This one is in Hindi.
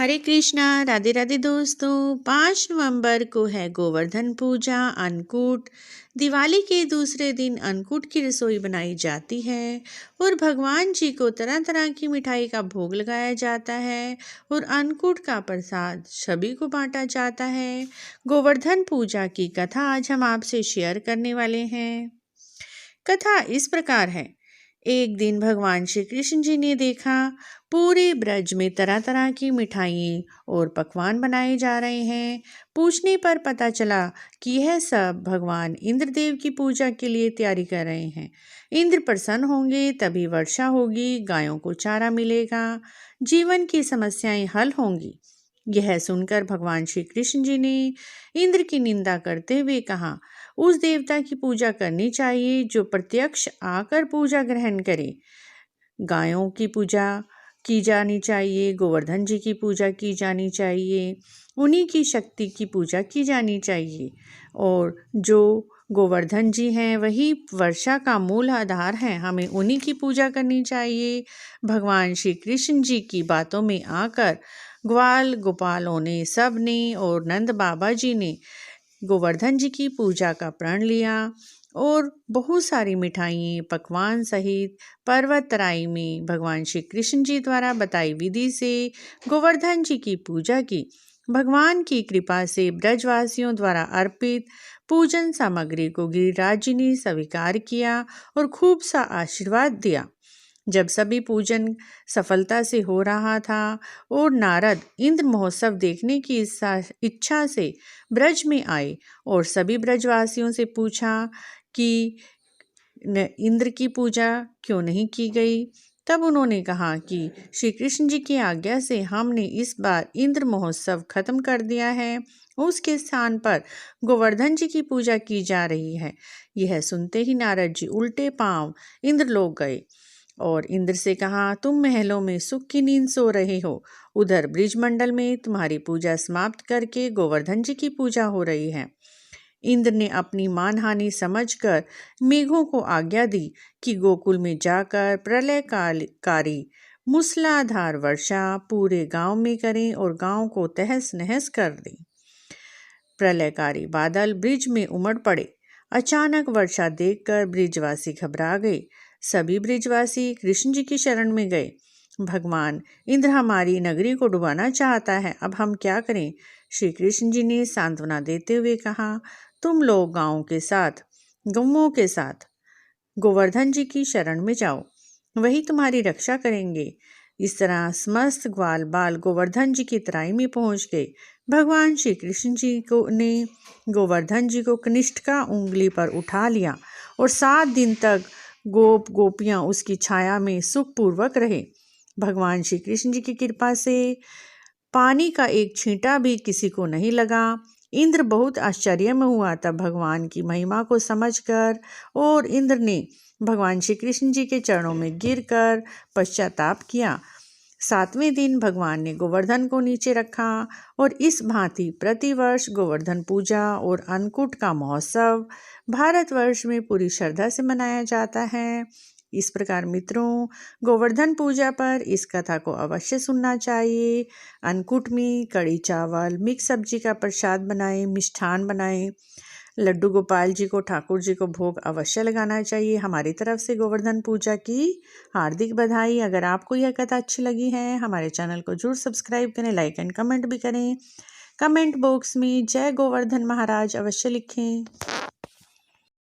हरे कृष्णा। राधे राधे दोस्तों। 5 नवंबर को है गोवर्धन पूजा, अन्नकूट। दिवाली के दूसरे दिन अन्नकूट की रसोई बनाई जाती है और भगवान जी को तरह तरह की मिठाई का भोग लगाया जाता है और अन्नकूट का प्रसाद सभी को बांटा जाता है। गोवर्धन पूजा की कथा आज हम आपसे शेयर करने वाले हैं। कथा इस प्रकार है। एक दिन भगवान श्री कृष्ण जी ने देखा पूरे ब्रज में तरह तरह की मिठाइयाँ और पकवान बनाए जा रहे हैं। पूछने पर पता चला कि यह सब भगवान इंद्रदेव की पूजा के लिए तैयारी कर रहे हैं। इंद्र प्रसन्न होंगे तभी वर्षा होगी, गायों को चारा मिलेगा, जीवन की समस्याएं हल होंगी। यह सुनकर भगवान श्री कृष्ण जी ने इंद्र की निंदा करते हुए कहा, उस देवता की पूजा करनी चाहिए जो प्रत्यक्ष आकर पूजा ग्रहण करे। गायों की पूजा की जानी चाहिए, गोवर्धन जी की पूजा की जानी चाहिए, उन्हीं की शक्ति की पूजा की जानी चाहिए। और जो गोवर्धन जी हैं वही वर्षा का मूल आधार है, हमें उन्हीं की पूजा करनी चाहिए। भगवान श्री कृष्ण जी की बातों में आकर ग्वाल गोपालों ने, सब ने और नंद बाबा जी ने गोवर्धन जी की पूजा का प्रण लिया और बहुत सारी मिठाइयाँ पकवान सहित पर्वत तराई में भगवान श्री कृष्ण जी द्वारा बताई विधि से गोवर्धन जी की पूजा की। भगवान की कृपा से ब्रजवासियों द्वारा अर्पित पूजन सामग्री को गिरिराज जी ने स्वीकार किया और खूब सा आशीर्वाद दिया। जब सभी पूजन सफलता से हो रहा था और नारद इंद्र महोत्सव देखने की इच्छा से ब्रज में आए और सभी ब्रजवासियों से पूछा कि इंद्र की पूजा क्यों नहीं की गई। तब उन्होंने कहा कि श्री कृष्ण जी की आज्ञा से हमने इस बार इंद्र महोत्सव खत्म कर दिया है, उसके स्थान पर गोवर्धन जी की पूजा की जा रही है। यह सुनते ही नारद जी उल्टे पांव इंद्रलोक गए और इंद्र से कहा, तुम महलों में सुख की नींद सो रहे हो, उधर ब्रिजमंडल में तुम्हारी पूजा समाप्त करके गोवर्धन जी की पूजा हो रही है। इंद्र ने अपनी मानहानि समझकर मेघों को आज्ञा दी कि गोकुल में जाकर प्रलयकारी मूसलाधार वर्षा पूरे गांव में करें और गांव को तहस नहस कर दें। प्रलयकारी बादल ब्रिज में उमड़ पड़े। अचानक वर्षा देखकर ब्रिजवासी घबरा गए। सभी ब्रिजवासी कृष्ण जी की शरण में गए। भगवान इंद्र हमारी नगरी को डुबाना चाहता है, अब हम क्या करें। श्री कृष्ण जी ने सांत्वना देते हुए कहा, तुम लोग गौओं के साथ गोवर्धन जी की शरण में जाओ, वही तुम्हारी रक्षा करेंगे। इस तरह समस्त ग्वाल बाल गोवर्धन जी की तराई में पहुंच गए। भगवान श्री कृष्ण जी ने गोवर्धन जी को कनिष्ठिका उंगली पर उठा लिया और 7 दिन तक गोपियां उसकी छाया में सुखपूर्वक रहे। भगवान श्री कृष्ण जी की कृपा से पानी का एक छींटा भी किसी को नहीं लगा। इंद्र बहुत आश्चर्य में हुआ। तब भगवान की महिमा को समझकर और इंद्र ने भगवान श्री कृष्ण जी के चरणों में गिरकर पश्चाताप किया। 7वें दिन भगवान ने गोवर्धन को नीचे रखा और इस भांति प्रतिवर्ष गोवर्धन पूजा और अन्नकूट का महोत्सव भारतवर्ष में पूरी श्रद्धा से मनाया जाता है। इस प्रकार मित्रों, गोवर्धन पूजा पर इस कथा को अवश्य सुनना चाहिए। अन्नकूट में कड़ी चावल, मिक्स सब्जी का प्रसाद बनाएं, मिष्ठान बनाएं, लड्डू गोपाल जी को, ठाकुर जी को भोग अवश्य लगाना चाहिए। हमारी तरफ से गोवर्धन पूजा की हार्दिक बधाई। अगर आपको यह कथा अच्छी लगी है, हमारे चैनल को जरूर सब्सक्राइब करें, लाइक एंड कमेंट भी करें। कमेंट बॉक्स में जय गोवर्धन महाराज अवश्य लिखें।